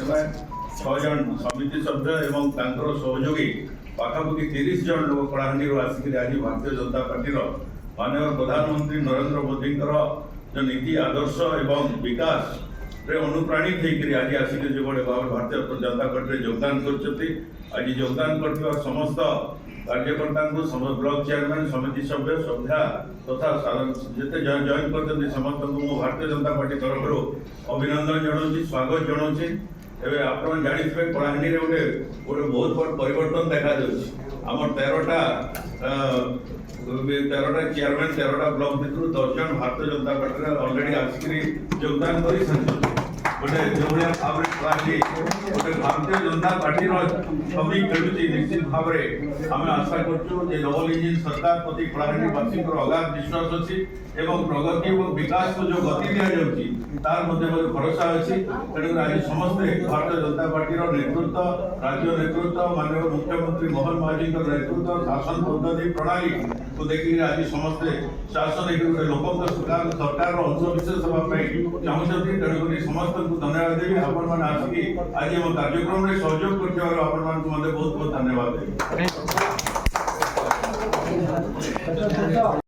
6 जन समिति सभ्य एवं सहयोगी पाखापाखि 30 जन लोक कलाहांडी आसिक आज भारतीय जनता पार्टी माननीय प्रधानमंत्री नरेंद्र मोदी जो नीति आदर्श एवं विकास रे अनुप्राणित होकर आज आसिक जो भाव भारतीय जनता पार्टी योगदान कर योगदान कर समस्त कार्यकर्ता ब्लॉक चेयरमैन समिति सभ्य श्रद्धा तथा जिते जॉइन कर समस्त को भारतीय जनता पार्टी तरफ अभिनंदन जनाऊँ स्वागत जनाऊँ। एवं आप जाथे कलाहांडी गोटे गोटे बहुत बड़ परिवर्तन देखा आम 13टा चेयरमैन 13टा ब्लॉक भितर 10 जन भारतीय जनता पार्टी अलरेडी आसिक योगदान कर गोटे जो भाव गोटे भारतीय जनता पार्टी छवि खेलुची निश्चित भाव में आम आशा करूँ डबल इंजिन सरकार प्रति कलाहांडीवासी अगाध विश्वास अच्छी एवं प्रगति और विकास को जो गति दि जाऊँगी तार भरोसा अच्छी तेणुक आज समस्ते भारतीय जनता पार्टी नेतृत्व राज्य नेतृत्व माननीय मुख्यमंत्री मोहन माझी नेतृत्व शासन पद्धति प्रणाली को देखिए आज समस्ते शासन लोक सरकार अंशविशेष हाँपी चाहते तेणुक समस्त धन्यवाद देवी आपण आसिक आज कार्यक्रम में सहयोग कर बहुत बहुत धन्यवाद देवी।